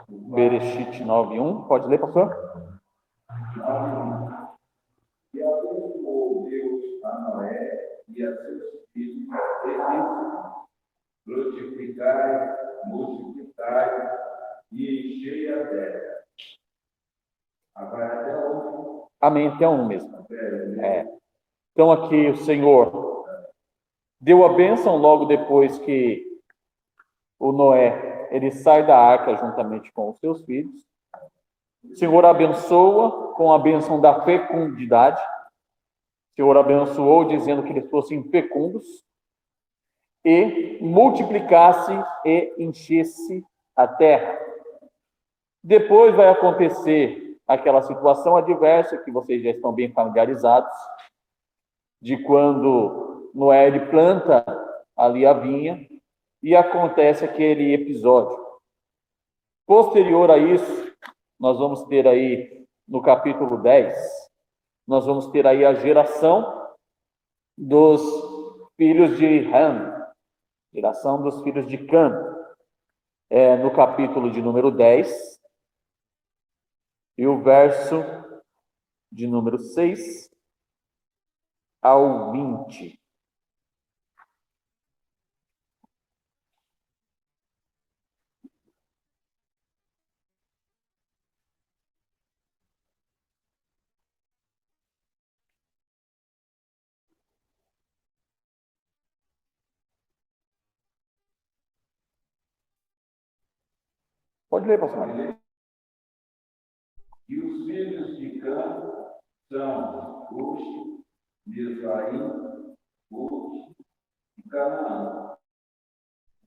Bereshit 9:1. Pode ler, pastor? E abençoou Deus a Noé e a seus filhos, e disse: frutificai, multiplicai e enchei a terra. Agora até onde? Amém, até um mesmo. Então aqui o Senhor deu a bênção logo depois que o Noé, ele sai da arca juntamente com os seus filhos. O Senhor abençoa com a bênção da fecundidade. O Senhor abençoou dizendo que eles fossem fecundos e multiplicasse e enchesse a terra. Depois vai acontecer aquela situação adversa que vocês já estão bem familiarizados, de quando Noé ele planta ali a vinha e acontece aquele episódio. Posterior a isso, nós vamos ter aí no capítulo 10, nós vamos ter aí a geração dos filhos de Ham, geração dos filhos de Cã. No capítulo de número 10, e o verso de número 6 ao 20. Pode ler, pastor. E os filhos de Cã são Cush, Mizraim, Put e Canaã.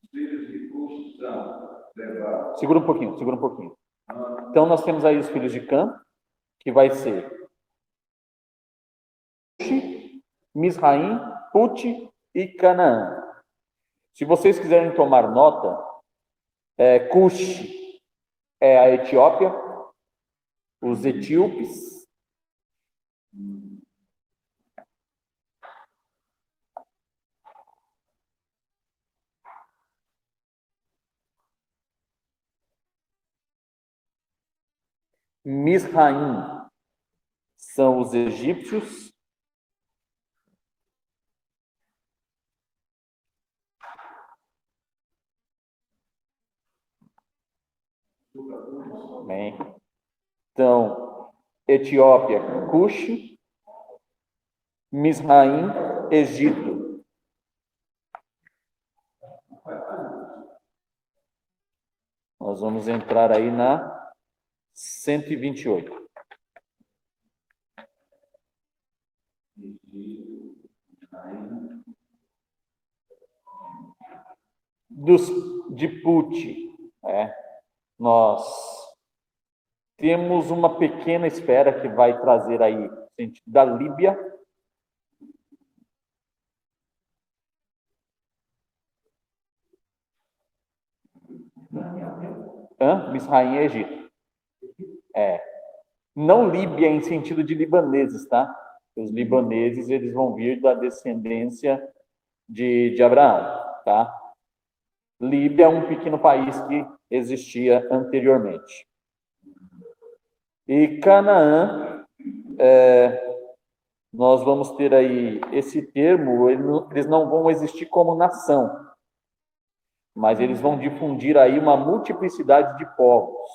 Os filhos de Cush são Seba. Segura um pouquinho. Então nós temos aí os filhos de Cã, que vai ser Cush, Mizraim, Put e Canaã. Se vocês quiserem tomar nota, Cush é a Etiópia, os etíopes, Mizraim são os egípcios, bem. Então, Etiópia, Cush, Mizraim, Egito. Nós vamos entrar aí na 128. De Put, nós temos uma pequena esfera que vai trazer aí o sentido da Líbia. Mizraim é Egito. Não Líbia em sentido de libaneses, tá? Os libaneses, eles vão vir da descendência de Abraão, tá? Líbia é um pequeno país que existia anteriormente. E Canaã, nós vamos ter aí esse termo, eles não vão existir como nação, mas eles vão difundir aí uma multiplicidade de povos.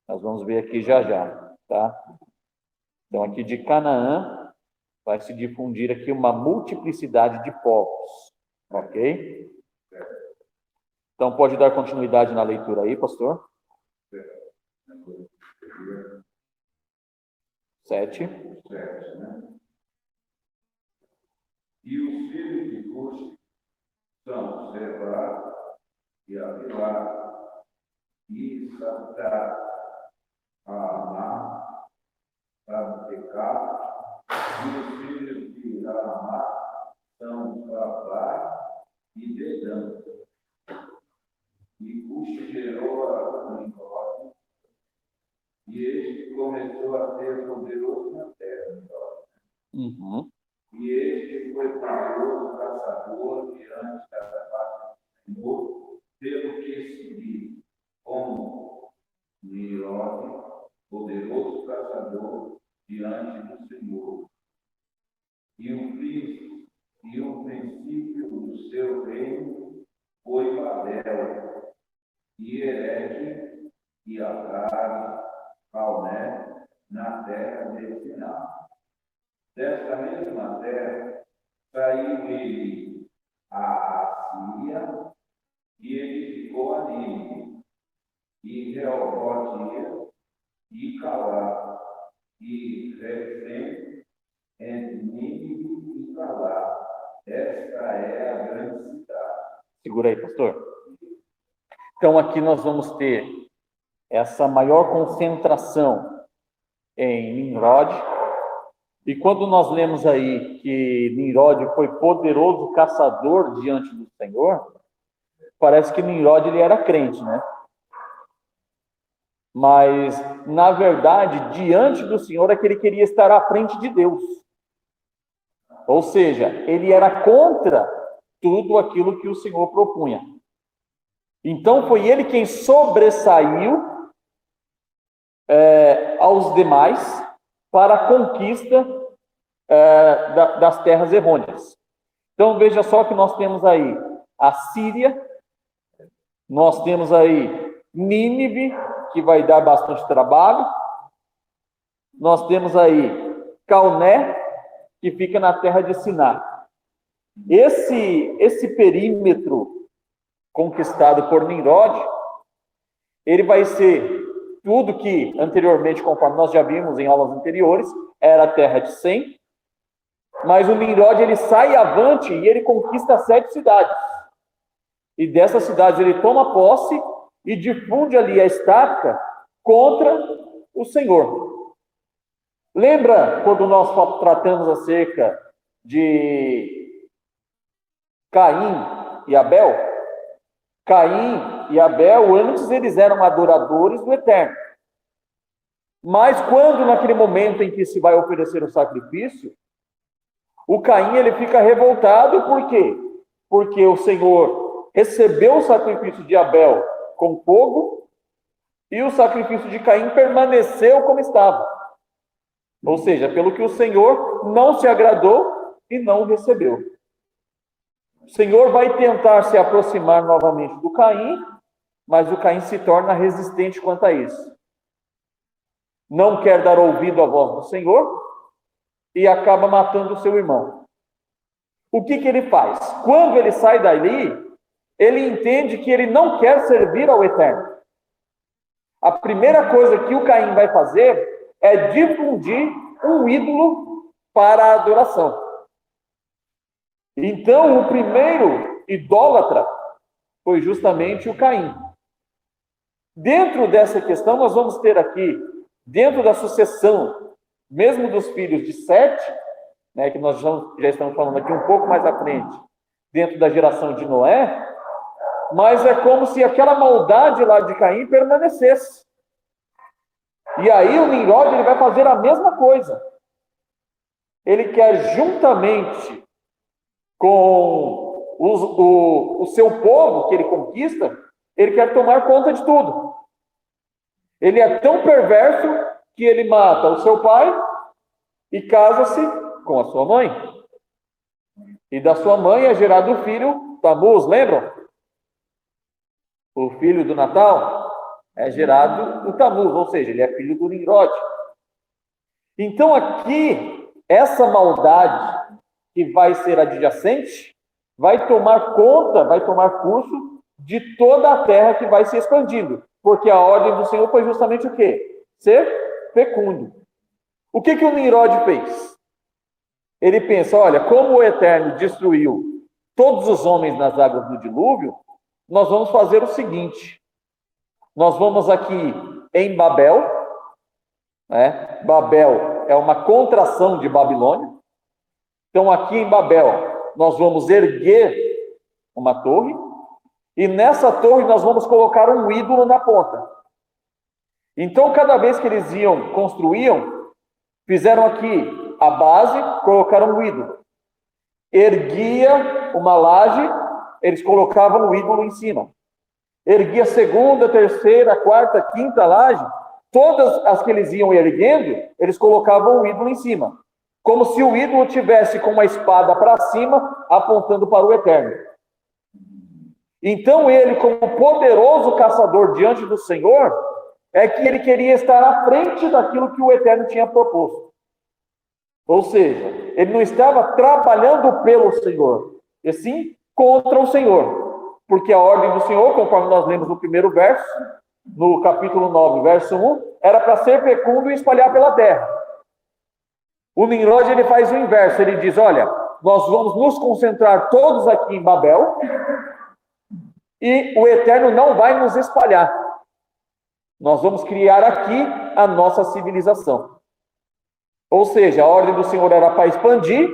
Nós vamos ver aqui já, tá? Então, aqui de Canaã, vai se difundir aqui uma multiplicidade de povos, ok? Então, pode dar continuidade na leitura aí, pastor? 7. E os filhos de Cush são Seba e Avilá e Sabta, Ramá, Sabtecá. E os filhos de Ramá são Sabá e Dedã. E Cush gerou a Nimrod, e este começou a ser poderoso na terra. E este foi poderoso caçador diante da face do Senhor, pelo que se diz, como seu reino foi Babel, e Erech, e Acade, Calné, na terra de Siná. Desta mesma terra saiu ele a Assíria, e edificou a Nínive, e Reobote, e Calá, e Rezem, entre Nínive e Calá. Esta é a grande cidade. Segura aí, pastor. Então, aqui nós vamos ter essa maior concentração em Nimrod. E quando nós lemos aí que Nimrod foi poderoso caçador diante do Senhor, parece que Nimrod ele era crente, né? Mas, na verdade, diante do Senhor é que ele queria estar à frente de Deus. Ou seja, ele era contra tudo aquilo que o Senhor propunha. Então, foi ele quem sobressaiu aos demais para a conquista das terras errôneas. Então, veja só que nós temos aí a Síria, nós temos aí Nínive, que vai dar bastante trabalho, nós temos aí Calné, que fica na terra de Siná. Esse perímetro conquistado por Nimrod, ele vai ser tudo que anteriormente, conforme nós já vimos em aulas anteriores, era a terra de Sem, mas o Nimrod ele sai avante e ele conquista 7 cidades. E dessas cidades ele toma posse e difunde ali a estaca contra o Senhor. Lembra quando nós tratamos acerca de Caim e Abel? Caim e Abel, antes eles eram adoradores do Eterno. Mas quando naquele momento em que se vai oferecer o sacrifício, o Caim ele fica revoltado, por quê? Porque o Senhor recebeu o sacrifício de Abel com fogo e o sacrifício de Caim permaneceu como estava. Ou seja, pelo que o Senhor não se agradou e não recebeu. O Senhor vai tentar se aproximar novamente do Caim, mas o Caim se torna resistente quanto a isso. Não quer dar ouvido à voz do Senhor e acaba matando o seu irmão. O que ele faz? Quando ele sai dali, ele entende que ele não quer servir ao Eterno. A primeira coisa que o Caim vai fazer é difundir um ídolo para a adoração. Então, o primeiro idólatra foi justamente o Caim. Dentro dessa questão, nós vamos ter aqui, dentro da sucessão, mesmo dos filhos de Sete, né, que nós já estamos falando aqui um pouco mais à frente, dentro da geração de Noé, mas é como se aquela maldade lá de Caim permanecesse. E aí o Nimrod ele vai fazer a mesma coisa. Ele quer, juntamente com o seu povo que ele conquista, ele quer tomar conta de tudo. Ele é tão perverso que ele mata o seu pai e casa-se com a sua mãe. E da sua mãe é gerado o filho Tamuz, lembram? O filho do Natal é gerado o Tamuz, ou seja, ele é filho do Nimrod. Então aqui, essa maldade que vai ser adjacente, vai tomar conta, vai tomar curso de toda a terra que vai se expandindo. Porque a ordem do Senhor foi justamente o quê? Ser fecundo. O que o Nimrod fez? Ele pensa, olha, como o Eterno destruiu todos os homens nas águas do dilúvio, nós vamos fazer o seguinte. Nós vamos aqui em Babel, né? Babel é uma contração de Babilônia. Então, aqui em Babel, nós vamos erguer uma torre, e nessa torre nós vamos colocar um ídolo na ponta. Então, cada vez que eles construíam, fizeram aqui a base, colocaram um ídolo. Erguia uma laje, eles colocavam o ídolo em cima. Erguia a segunda, terceira, quarta, quinta laje, todas as que eles iam erguendo, eles colocavam o ídolo em cima. Como se o ídolo tivesse com uma espada para cima, apontando para o Eterno. Então ele, como poderoso caçador diante do Senhor, é que ele queria estar à frente daquilo que o Eterno tinha proposto. Ou seja, ele não estava trabalhando pelo Senhor, e sim contra o Senhor. Porque a ordem do Senhor, conforme nós lemos no primeiro verso, no capítulo 9, verso 1, era para ser fecundo e espalhar pela terra. O Nimrod, ele faz o inverso, ele diz, olha, nós vamos nos concentrar todos aqui em Babel, e o Eterno não vai nos espalhar. Nós vamos criar aqui a nossa civilização. Ou seja, a ordem do Senhor era para expandir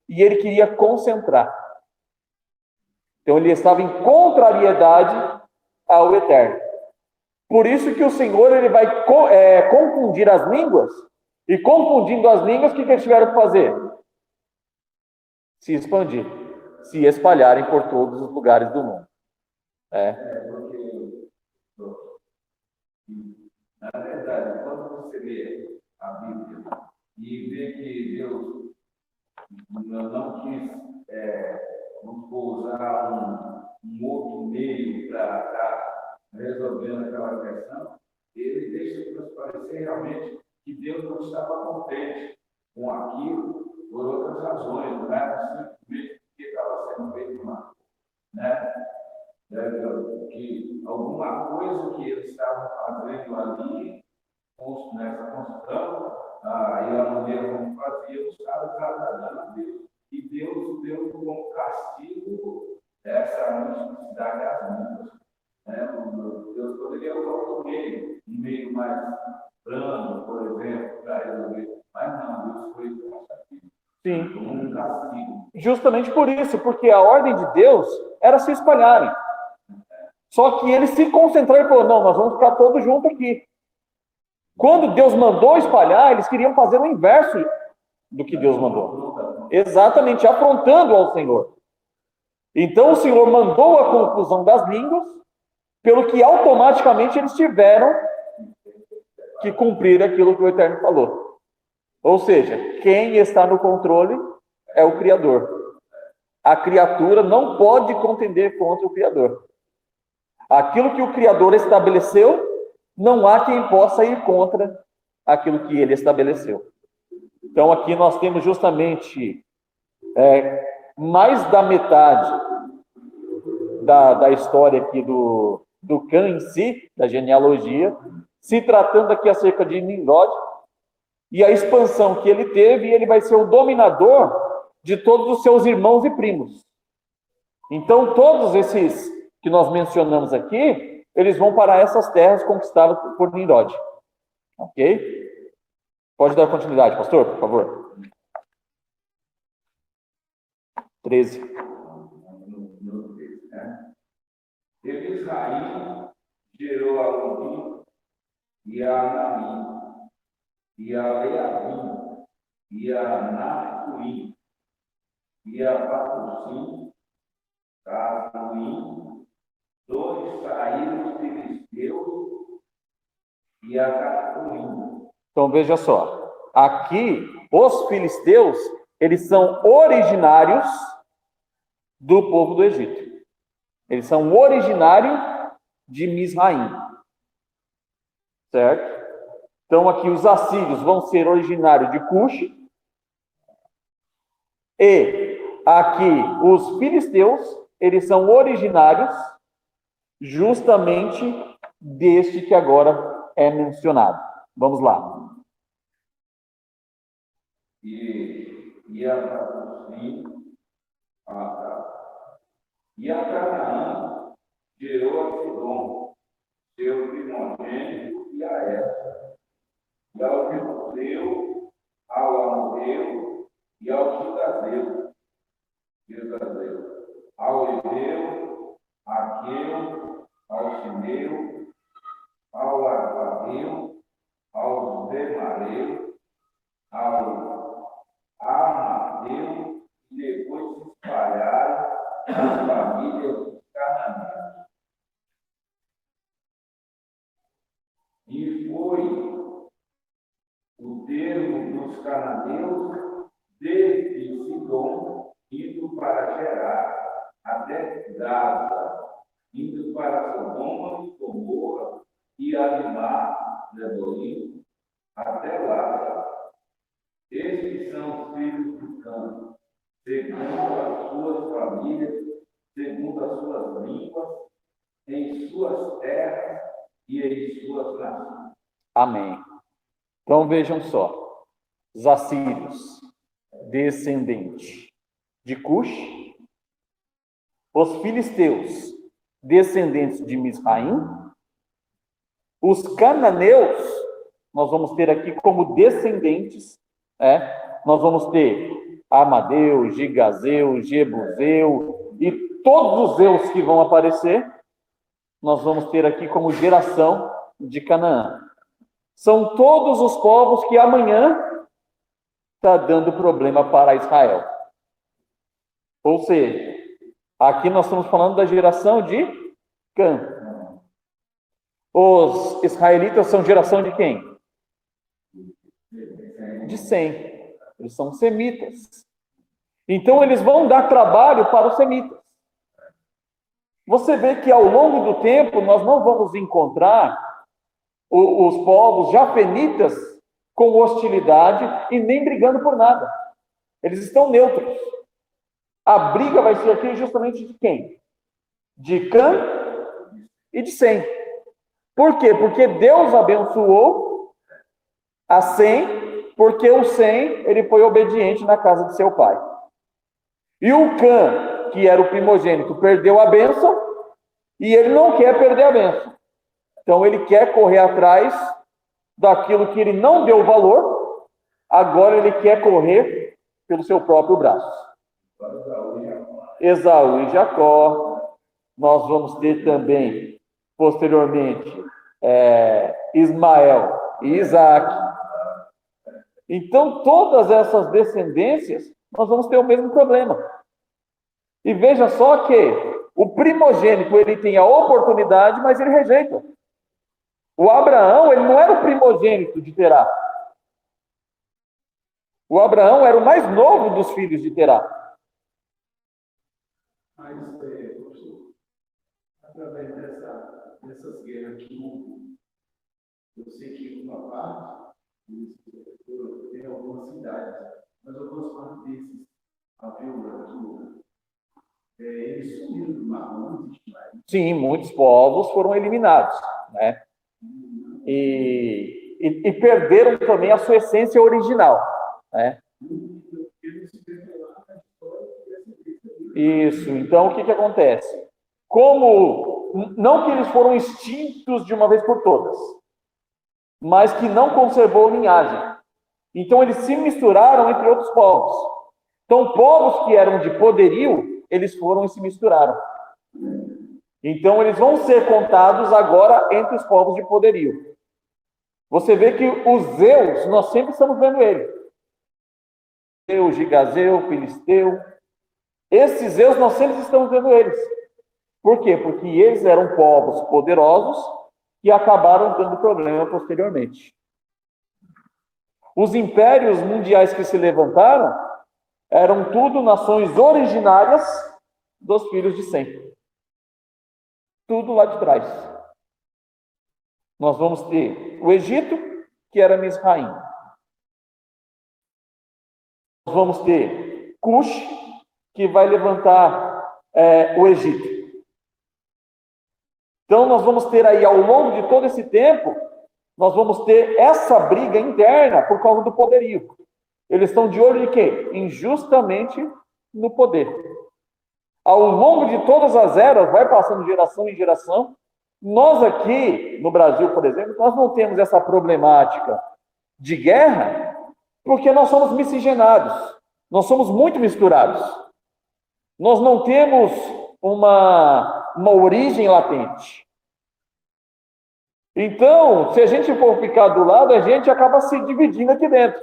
e ele queria concentrar. Então ele estava em contrariedade ao Eterno. Por isso que o Senhor ele vai confundir as línguas, e confundindo as línguas, o que eles tiveram que fazer? Se expandir, se espalharem por todos os lugares do mundo. Porque, na verdade, quando você lê a Bíblia e vê que Deus não quis, vamos usar um outro meio para estar resolvendo aquela questão, ele deixa transparecer realmente que Deus não estava contente com aquilo por outras razões, não era simplesmente porque estava sendo feito mal, né? Que alguma coisa que eles estavam fazendo ali, nessa construção, e a maneira como fazia, os caras agradando a Deus. E Deus deu como castigo essa multiplicidade das línguas. Deus poderia usar um meio mais plano, por exemplo, para resolver, mas não, Deus foi castigo. Sim. Como um castigo. Justamente por isso, porque a ordem de Deus era se espalharem. Só que eles se concentraram e falaram, não, nós vamos ficar todos juntos aqui. Quando Deus mandou espalhar, eles queriam fazer o inverso do que Deus mandou. Exatamente, afrontando ao Senhor. Então o Senhor mandou a conclusão das línguas, pelo que automaticamente eles tiveram que cumprir aquilo que o Eterno falou. Ou seja, quem está no controle é o Criador. A criatura não pode contender contra o Criador. Aquilo que o Criador estabeleceu, não há quem possa ir contra aquilo que ele estabeleceu. Então aqui nós temos justamente mais da metade da história aqui do Cã em si, da genealogia, se tratando aqui acerca de Nimrod, e a expansão que ele teve, e ele vai ser o dominador de todos os seus irmãos e primos. Então todos esses que nós mencionamos aqui, eles vão para essas terras conquistadas por Nimrod. Ok? Pode dar continuidade, pastor, por favor. 13. Teve Israel, gerou a Lubim, e a Anamim, e a Leabim, e a Nafuim, e a Batusim, Cafuim, 2 saíram os filisteus e a Cafuim. Então veja só, aqui os filisteus, eles são originários do povo do Egito. Eles são originários de Misraim. Certo? Então aqui os assírios vão ser originários de Cush. E aqui os filisteus, eles são originários justamente deste que agora é mencionado. Vamos lá. E a Batusim, e a Canaã gerou a Sidom, seu primogênito, e a Essa, e ao Jebuseu, ao Amorreu, e ao Gidazeu, ao Ebeu, Aqueu, ao Simeu, ao Arvadeu, ao Zemareu, ao Amadeu, e depois se espalharam as famílias dos cananeus. E foi o termo dos cananeus desde Sidom, indo para Gerar, até Gaza, indo para Sodoma e Gomorra e Adimá, Zeboim, até lá. Estes são os filhos do Cã, segundo as suas famílias, segundo as suas línguas, em suas terras e em suas nações. Amém. Então vejam só, os assírios, descendente de Cush, os filisteus, descendentes de Misraim, os cananeus, nós vamos ter aqui como descendentes, nós vamos ter Amadeu, Gigazeu, Jebuseu e todos os Zeus que vão aparecer, nós vamos ter aqui como geração de Canaã. São todos os povos que amanhã está dando problema para Israel. Ou seja, aqui nós estamos falando da geração de Cã. Os israelitas são geração de quem? De Sem. Eles são semitas. Então eles vão dar trabalho para os semitas. Você vê que ao longo do tempo nós não vamos encontrar os povos jafenitas com hostilidade e nem brigando por nada. Eles estão neutros. A briga vai ser aqui justamente de quem? De Cã e de Sem. Por quê? Porque Deus abençoou a Sem, porque o Sem, ele foi obediente na casa de seu pai. E o Cã, que era o primogênito, perdeu a bênção e ele não quer perder a bênção. Então ele quer correr atrás daquilo que ele não deu valor, agora ele quer correr pelo seu próprio braço. Esaú e Jacó. Nós vamos ter também, posteriormente, Ismael e Isaac. Então, todas essas descendências, nós vamos ter o mesmo problema. E veja só que o primogênito, ele tem a oportunidade, mas ele rejeita. O Abraão, ele não era o primogênito de Terá. O Abraão era o mais novo dos filhos de Terá. Mas, professor, através dessas guerras aqui, eu sei que uma parte, tem algumas cidades, mas algumas partes desses, a violência, eles sumiram do mar, não existe mais. Sim, muitos povos foram eliminados, né? E perderam também a sua essência original, né? Isso, então o que acontece? Como, não que eles foram extintos de uma vez por todas, mas que não conservou linhagem. Então eles se misturaram entre outros povos. Então povos que eram de poderio, eles foram e se misturaram. Então eles vão ser contados agora entre os povos de poderio. Você vê que os Zeus, nós sempre estamos vendo ele. Zeus, Gigazeu, Filisteu. Esses Zeus, nós sempre estamos vendo eles. Por quê? Porque eles eram povos poderosos que acabaram dando problema posteriormente. Os impérios mundiais que se levantaram eram tudo nações originárias dos filhos de Sem. Tudo lá de trás. Nós vamos ter o Egito, que era Misraim. Nós vamos ter Cush, que vai levantar o Egito. Então, nós vamos ter aí, ao longo de todo esse tempo, nós vamos ter essa briga interna por causa do poderio. Eles estão de olho de quê? Injustamente no poder. Ao longo de todas as eras, vai passando de geração em geração. Nós aqui, no Brasil, por exemplo, nós não temos essa problemática de guerra, porque nós somos miscigenados. Nós somos muito misturados. Nós não temos uma origem latente. Então, se a gente for ficar do lado, a gente acaba se dividindo aqui dentro.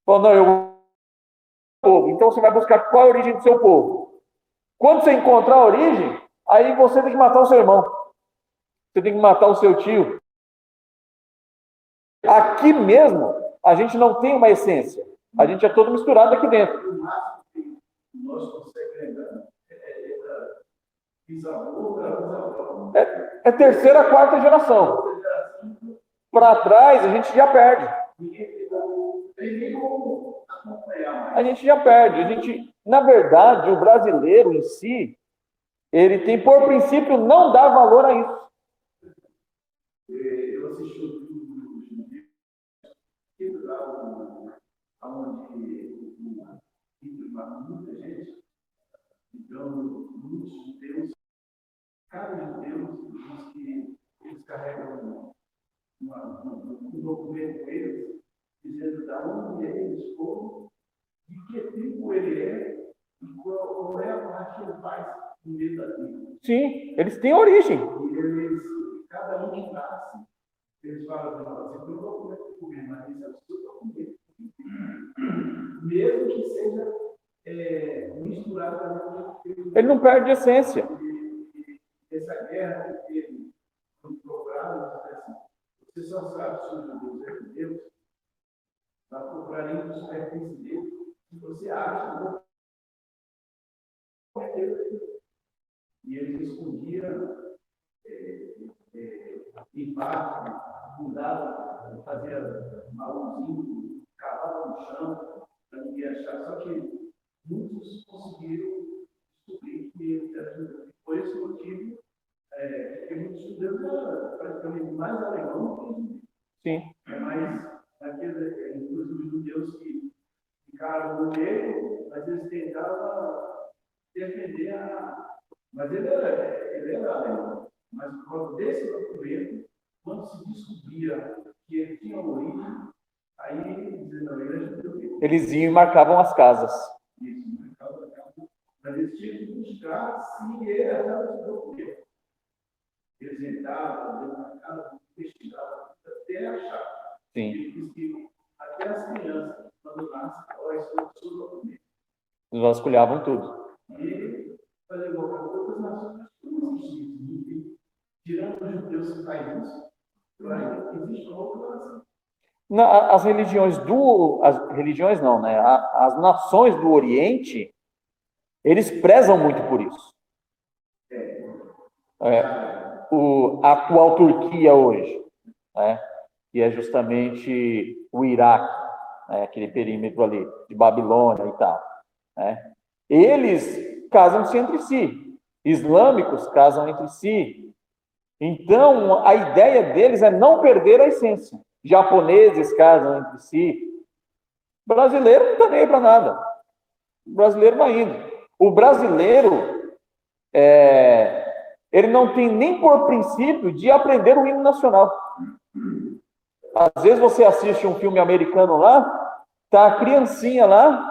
Falando, não, eu povo. Então você vai buscar qual é a origem do seu povo. Quando você encontrar a origem, aí você tem que matar o seu irmão. Você tem que matar o seu tio. Aqui mesmo, a gente não tem uma essência. A gente é todo misturado aqui dentro. Nós conseguimos lembrar, bisavô, bisavô. É terceira, quarta geração. Para trás, a gente já perde. Tem nem como acompanhar. A gente já perde. A gente, na verdade, o brasileiro em si, ele tem por princípio não dar valor a isso. Eu assisti o vídeo do lá onde muita gente, então, muitos judeus, cada judeu diz que eles carregam um documento com eles, dizendo da onde eles foram, de que tipo ele é e qual é a parte que ele faz no meio da vida. Sim, eles têm origem. E eles, cada um que nasce, eles falam para nós, eu não documento comigo, mas isso é o seu documento. Mesmo que seja misturado com Ele não perde a essência. essa guerra que teve no procurado, assim, você só sabe se o judeu é de Deus, vai procurar nem os pertences dele, se você acha que é Deus. E eles escondiam embaixo, mudavam, faziam malzinho, cavavam no chão, para ninguém achar. Só que muitos conseguiram descobrir que ele era judeu. Por esse motivo, porque muitos judeus eram praticamente mais alemão do que judeu. Sim. É mais aqueles, inclusive, judeus que ficaram no meio, mas eles tentavam defender a. Mas ele era alemão. Mas por causa desse documento, quando se descobria que ele tinha origem, aí dizendo, não, ele é judeu. Eles iam e marcavam as casas. Isso, marcavam a casa. Mas eles tinham que buscar se ele era esse documento. Eles entravam dentro da casa, investigavam até achar. Sim. Ele diz que até as crianças, quando nascem, elas são o seu documento. Eles vasculhavam tudo. E fazer igual para outras nações, não existe isso. Tirando os judeus que fazem isso, existe uma outra nação. As religiões não, né? As nações do Oriente, eles prezam muito por isso. A atual Turquia hoje, né? Que é justamente o Iraque, né? Aquele perímetro ali de Babilônia e tal, né? Eles casam-se entre si, islâmicos casam entre si. Então, a ideia deles é não perder a essência. Japoneses casam entre si. O brasileiro não está nem aí para nada. O brasileiro vai indo. O brasileiro, ele não tem nem por princípio de aprender o hino nacional. Às vezes você assiste um filme americano lá, tá a criancinha lá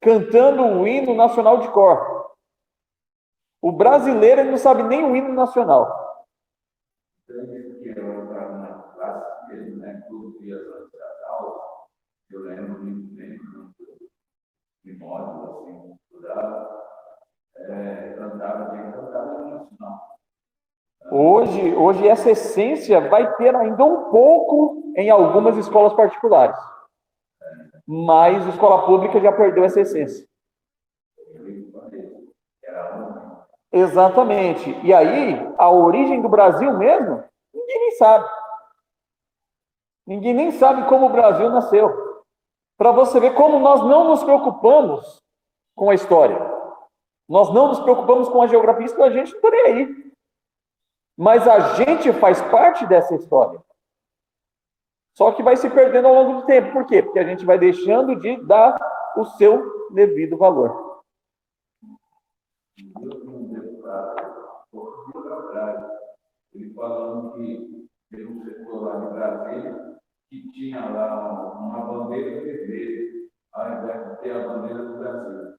cantando o hino nacional de cor. O brasileiro ele não sabe nem o hino nacional. Que eu estava na classe dele, né, todos os dias antes das aulas, eu lembro muito bem de módulo, assim, estudava, cantava no nacional. Hoje essa essência vai ter ainda um pouco em algumas escolas particulares. Mas a escola pública já perdeu essa essência. Exatamente. E aí, a origem do Brasil mesmo, ninguém nem sabe. Ninguém nem sabe como o Brasil nasceu. Para você ver como nós não nos preocupamos com a história. Nós não nos preocupamos com a geografia, isso a gente não está nem aí. Mas a gente faz parte dessa história. Só que vai se perdendo ao longo do tempo. Por quê? Porque a gente vai deixando de dar o seu devido valor. Ele falando que teve um setor lá de Brasília que tinha lá uma bandeira vermelha, ao invés de ter a bandeira do Brasil.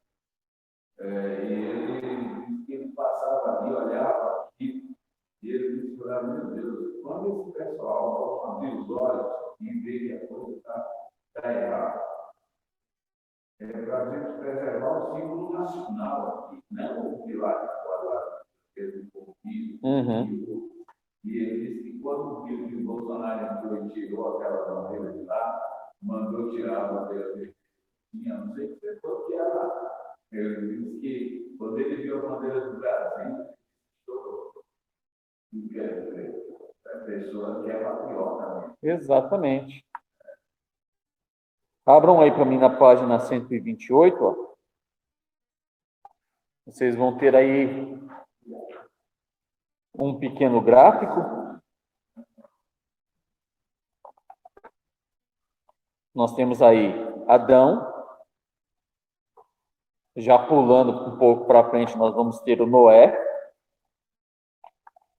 E ele disse que ele passava ali, olhava aqui, e ele disse para meu Deus, quando esse pessoal abrir os olhos e ver que a coisa está errada, para a gente preservar o símbolo nacional aqui, não o pilar de fora, aquele pouquinho. E ele disse que quando viu que o Bolsonaro entrou e tirou aquela bandeira de lá, mandou tirar a bandeira dele. Não sei se foi que era. Ele disse que quando ele viu a bandeira do Brasil, pessoa que é patriota, né? Exatamente. Abram aí para mim na página 128, ó. Vocês vão ter aí um pequeno gráfico. Nós temos aí Adão. Já pulando um pouco para frente, nós vamos ter o Noé.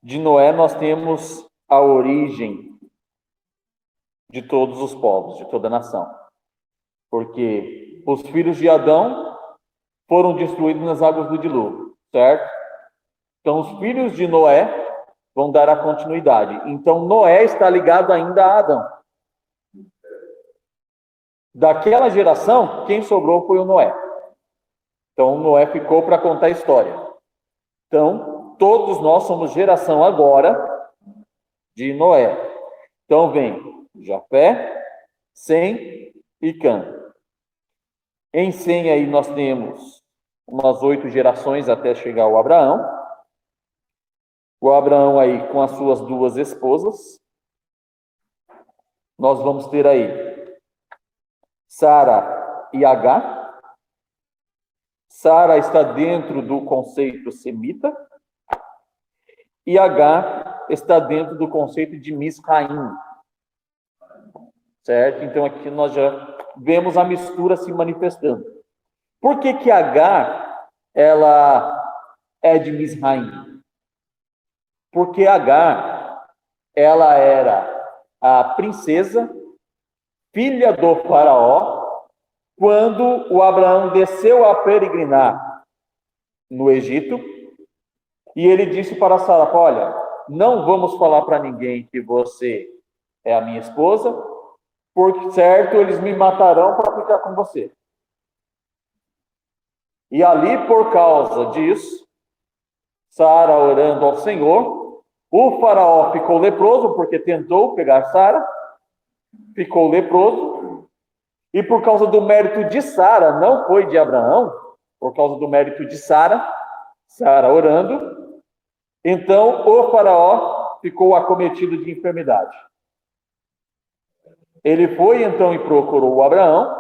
De Noé, nós temos a origem de todos os povos, de toda a nação. Porque os filhos de Adão foram destruídos nas águas do dilúvio, certo? Então, os filhos de Noé vão dar a continuidade. Então, Noé está ligado ainda a Adão. Daquela geração, quem sobrou foi o Noé. Então, Noé ficou para contar a história. Então, todos nós somos geração agora de Noé. Então, vem Jafé, Sem e Cã. Em Sem aí nós temos umas 8 gerações até chegar ao Abraão. O Abraão aí com as suas 2 esposas. Nós vamos ter aí Sara e Agar. Sara está dentro do conceito semita e Agar está dentro do conceito de Misraim. Certo? Então aqui nós já vemos a mistura se manifestando. Por que Agar ela é de Misraim? Porque Agar ela era a princesa, filha do faraó, quando o Abraão desceu a peregrinar no Egito, e ele disse para Sara: olha, não vamos falar para ninguém que você é a minha esposa, porque certo, eles me matarão para ficar com você. E ali, por causa disso, Sara orando ao Senhor, o faraó ficou leproso, porque tentou pegar Sara, ficou leproso. E por causa do mérito de Sara, não foi de Abraão, por causa do mérito de Sara, Sara orando, então o faraó ficou acometido de enfermidade. Ele foi então e procurou o Abraão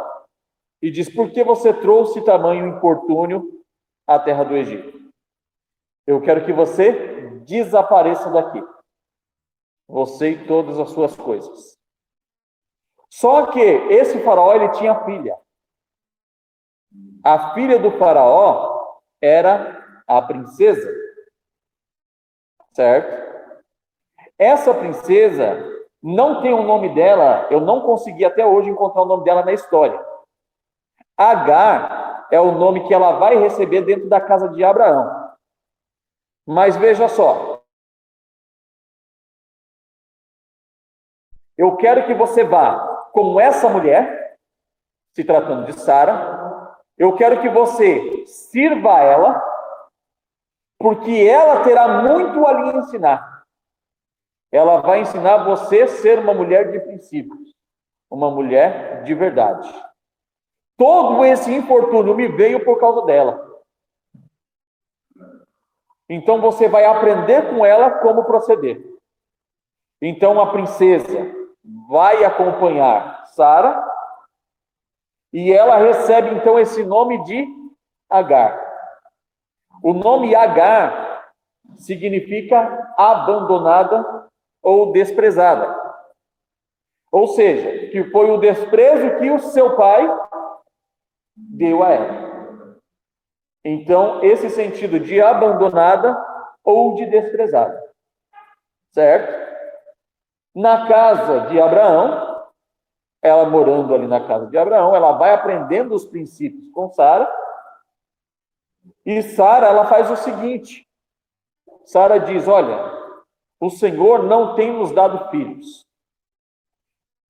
e disse: por que você trouxe tamanho importúnio à terra do Egito? Eu quero que você desapareça daqui, você e todas as suas coisas. Só que esse faraó, ele tinha filha. A filha do faraó era a princesa, certo? Essa princesa não tem o nome dela, eu não consegui até hoje encontrar o nome dela na história. Agar é o nome que ela vai receber dentro da casa de Abraão. Mas veja só, eu quero que você vá com essa mulher, se tratando de Sara, eu quero que você sirva a ela, porque ela terá muito a lhe ensinar. Ela vai ensinar você a ser uma mulher de princípios, uma mulher de verdade. Todo esse infortúnio me veio por causa dela. Então você vai aprender com ela como proceder. Então a princesa vai acompanhar Sara e ela recebe então esse nome de Agar. O nome Agar significa abandonada ou desprezada. Ou seja, que foi o desprezo que o seu pai deu a ela. Então, esse sentido de abandonada ou de desprezada. Certo? Na casa de Abraão, ela morando ali na casa de Abraão, ela vai aprendendo os princípios com Sara. E Sara, ela faz o seguinte. Sara diz: olha, o Senhor não tem nos dado filhos.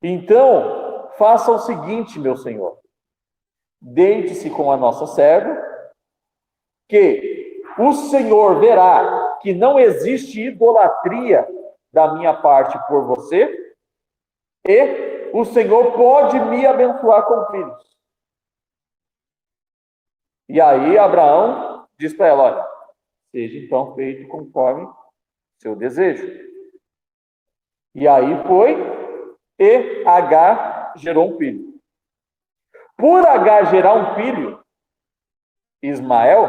Então, faça o seguinte, meu Senhor. Deite-se com a nossa serva, que o Senhor verá que não existe idolatria da minha parte por você, e o Senhor pode me abençoar com filhos. E aí Abraão diz para ela: olha, seja então feito conforme seu desejo. E aí foi, e Agar gerou um filho. Por Agar gerar um filho, Ismael,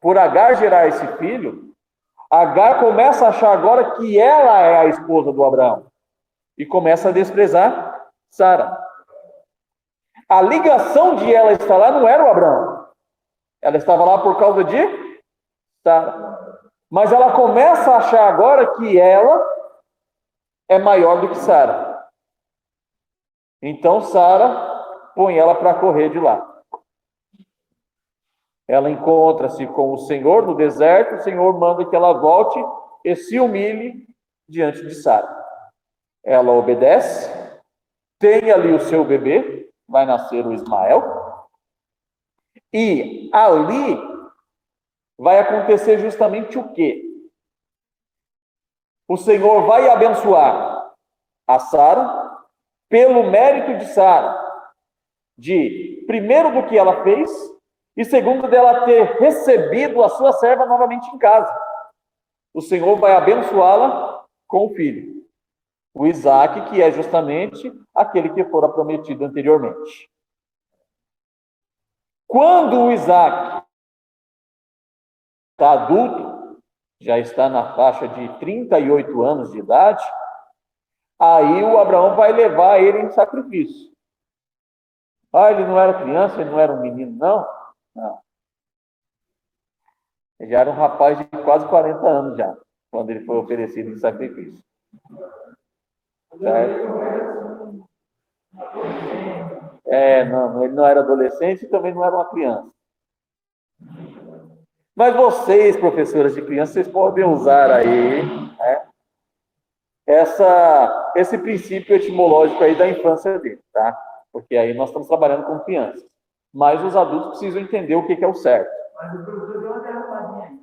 por Agar gerar esse filho, Agar começa a achar agora que ela é a esposa do Abraão. E começa a desprezar Sara. A ligação de ela estar lá não era o Abraão. Ela estava lá por causa de Sara. Mas ela começa a achar agora que ela é maior do que Sara. Então Sara põe ela para correr de lá. Ela encontra-se com o Senhor no deserto, o Senhor manda que ela volte e se humilhe diante de Sara. Ela obedece, tem ali o seu bebê, vai nascer o Ismael, e ali vai acontecer justamente o quê? O Senhor vai abençoar a Sara pelo mérito de Sara, de primeiro do que ela fez, e segundo, dela ter recebido a sua serva novamente em casa. O Senhor vai abençoá-la com o filho, o Isaac, que é justamente aquele que fora prometido anteriormente. Quando o Isaac está adulto, já está na faixa de 38 anos de idade, aí o Abraão vai levar ele em sacrifício. Ele não era criança, ele não era um menino, não. Não. Ele já era um rapaz de quase 40 anos já, quando ele foi oferecido em sacrifício. Certo? Não, ele não era adolescente e também não era uma criança. Mas vocês, professoras de criança, vocês podem usar aí, né, esse princípio etimológico aí da infância dele, tá? Porque aí nós estamos trabalhando com crianças. Mas os adultos precisam entender o que é o certo. Mas o professor deu uma derrapadinha aí.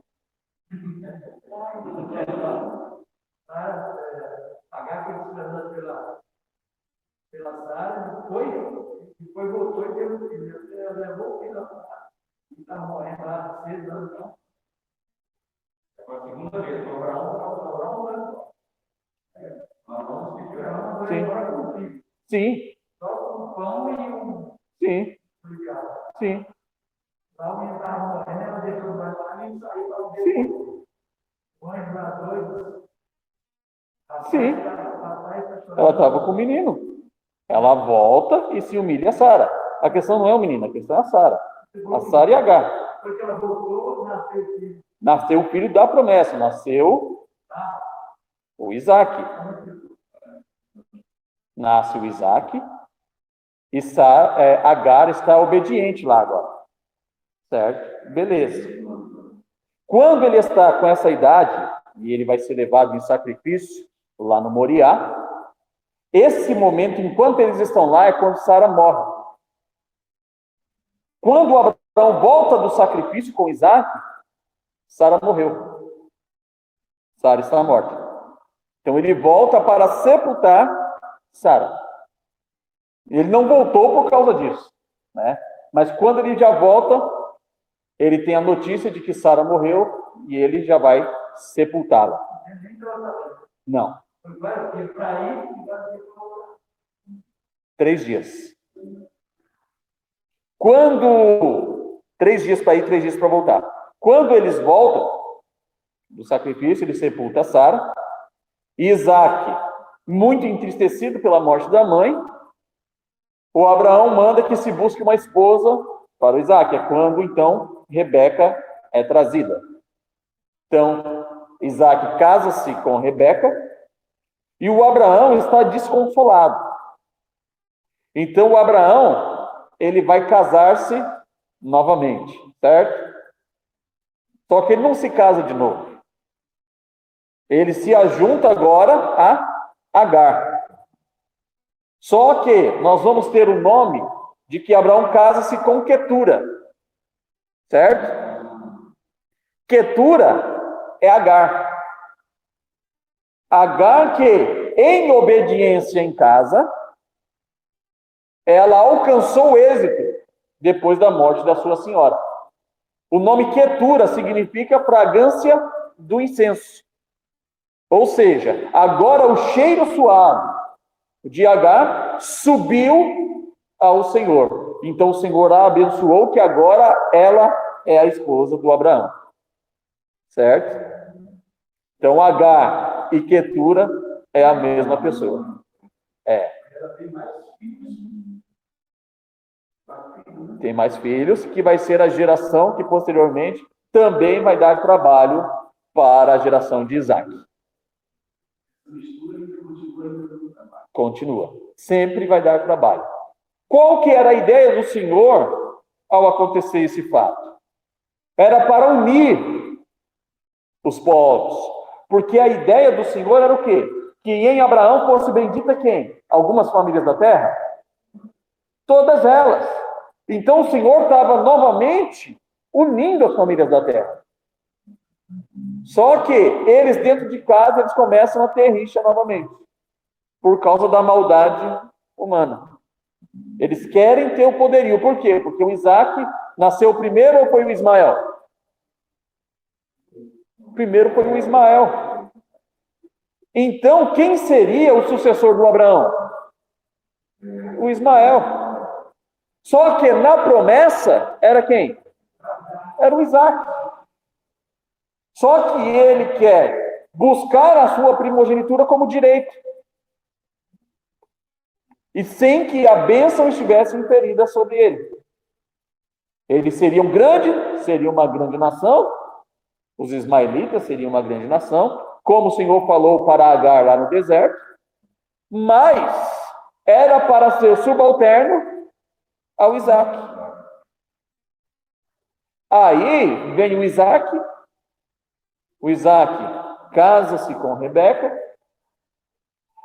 Para pagar aquele cidadão pela Sara, depois voltou e teve um filho. Ele levou o filho lá. E está morrendo lá 6 anos. Então. É a segunda vez. O Abraão Sim. Sim. Só com um pão e um. Sim. Sim. Lá o estava morrendo, ela deixou o barco e saiu para o dedo. Sim. Mãe para dois. Sim. Ela estava com o menino. Ela volta e se humilha a Sara. A questão não é o menino, a questão é a Sara. A Sara e Agar. Porque ela voltou, nasceu o filho. Nasceu o filho da promessa, nasceu o Isaac. Nasce o Isaac e Agar está obediente lá agora. Certo? Beleza. Quando ele está com essa idade, e ele vai ser levado em sacrifício lá no Moriá, esse momento, enquanto eles estão lá, é quando Sara morre. Quando Abraão volta do sacrifício com Isaac, Sara morreu. Sara está morta. Então ele volta para sepultar Sara. Ele não voltou por causa disso, né? Mas quando ele já volta, ele tem a notícia de que Sara morreu e ele já vai sepultá-la. Não. 3 dias. 3 dias para ir, 3 dias para voltar. Quando eles voltam do sacrifício, ele sepulta Sara. Isaac, muito entristecido pela morte da mãe, o Abraão manda que se busque uma esposa para o Isaac. É quando, então, Rebeca é trazida. Então, Isaac casa-se com Rebeca e o Abraão está desconsolado. Então, o Abraão, ele vai casar-se novamente, certo? Só que ele não se casa de novo. Ele se ajunta agora a Agar. Só que nós vamos ter o nome de que Abraão casa-se com Quetura. Certo? Quetura é Agar. Agar que, em obediência em casa, ela alcançou o êxito depois da morte da sua senhora. O nome Quetura significa fragrância do incenso. Ou seja, agora o cheiro suave de Agar subiu ao Senhor. Então o Senhor a abençoou, que agora ela é a esposa do Abraão. Certo? Então Agar e Quetura é a mesma pessoa. Ela tem mais filhos. Tem mais filhos, que vai ser a geração que posteriormente também vai dar trabalho para a geração de Isaac. Mistura e continua no trabalho. Continua. Sempre vai dar trabalho. Qual que era a ideia do Senhor ao acontecer esse fato? Era para unir os povos. Porque a ideia do Senhor era o quê? Que em Abraão fosse bendita quem? Algumas famílias da terra? Todas elas. Então o Senhor estava novamente unindo as famílias da terra. Só que eles dentro de casa, eles começam a ter rixa novamente. Por causa da maldade humana. Eles querem ter o poderio. Por quê? Porque o Isaac nasceu primeiro ou foi o Ismael? Primeiro foi o Ismael. Então, quem seria o sucessor do Abraão? O Ismael. Só que na promessa, era quem? Era o Isaac. Só que ele quer buscar a sua primogenitura como direito. E sem que a bênção estivesse inferida sobre ele. Ele seria uma grande nação. Os ismaelitas seriam uma grande nação. Como o Senhor falou para Agar lá no deserto. Mas era para ser subalterno ao Isaac. Aí vem o Isaac. O Isaac casa-se com Rebeca.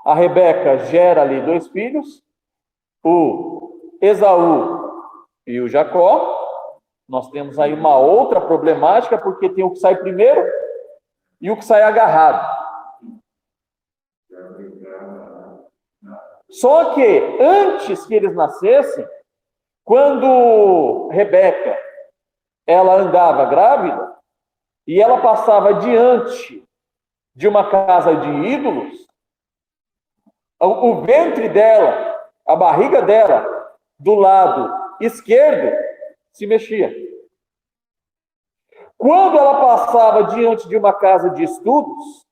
A Rebeca gera ali 2 filhos, o Esaú e o Jacó. Nós temos aí uma outra problemática, porque tem o que sai primeiro e o que sai agarrado. Só que antes que eles nascessem, quando Rebeca ela andava grávida e ela passava diante de uma casa de ídolos, o ventre dela, a barriga dela, do lado esquerdo, se mexia. Quando ela passava diante de uma casa de estudos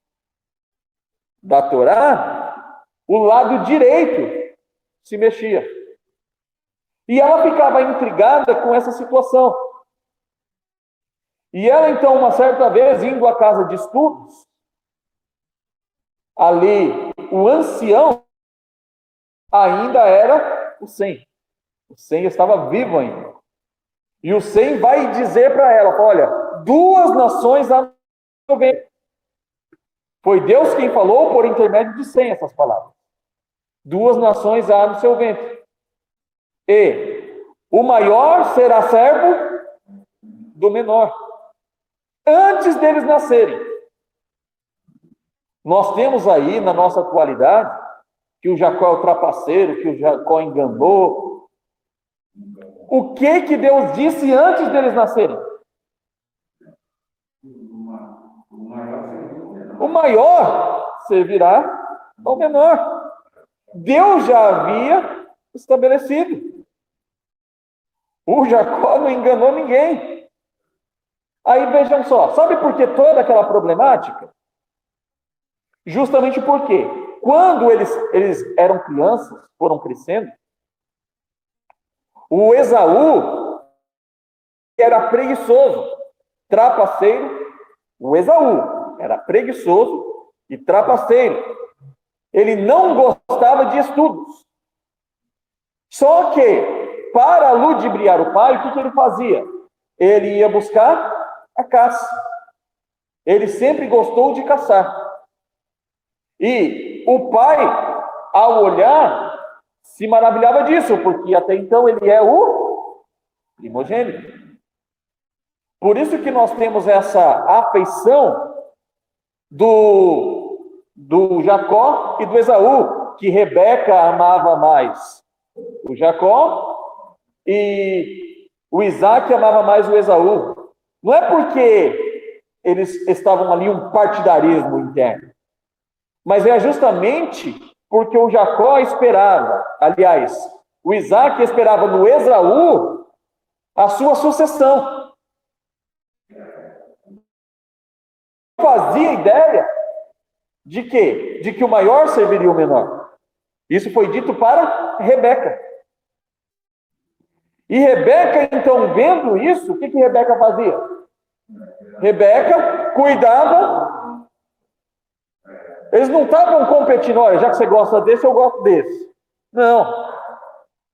da Torá, o lado direito se mexia. E ela ficava intrigada com essa situação. E ela, então, uma certa vez, indo à casa de estudos, ali, o ancião ainda era o Sem. O Sem estava vivo ainda. E o Sem vai dizer para ela, olha, 2 nações há no ventre. Foi Deus quem falou por intermédio de Sem essas palavras. 2 nações há no seu ventre. E o maior será servo do menor. Antes deles nascerem. Nós temos aí, na nossa atualidade, que o Jacó é o trapaceiro, que o Jacó enganou. O que Deus disse antes deles nascerem? O maior servirá ao menor. Deus já havia estabelecido. O Jacó não enganou ninguém. Aí vejam só, sabe por que toda aquela problemática? Justamente porque quando eles eram crianças, foram crescendo, o Esaú era preguiçoso, trapaceiro. O Esaú era preguiçoso e trapaceiro. Ele não gostava de estudos. Só que, para ludibriar o pai, o que ele fazia? Ele ia buscar a caça. Ele sempre gostou de caçar. E o pai, ao olhar, se maravilhava disso, porque até então ele é o primogênito. Por isso que nós temos essa afeição do Jacó e do Esaú, que Rebeca amava mais o Jacó e o Isaac amava mais o Esaú. Não é porque eles estavam ali um partidarismo interno. Mas é justamente porque o Jacó esperava, aliás, o Isaac esperava no Esaú a sua sucessão. Fazia ideia de quê? De que o maior serviria o menor. Isso foi dito para Rebeca. E Rebeca, então, vendo isso, o que Rebeca fazia? Rebeca cuidava. Eles não estavam competindo, olha, já que você gosta desse, eu gosto desse. Não.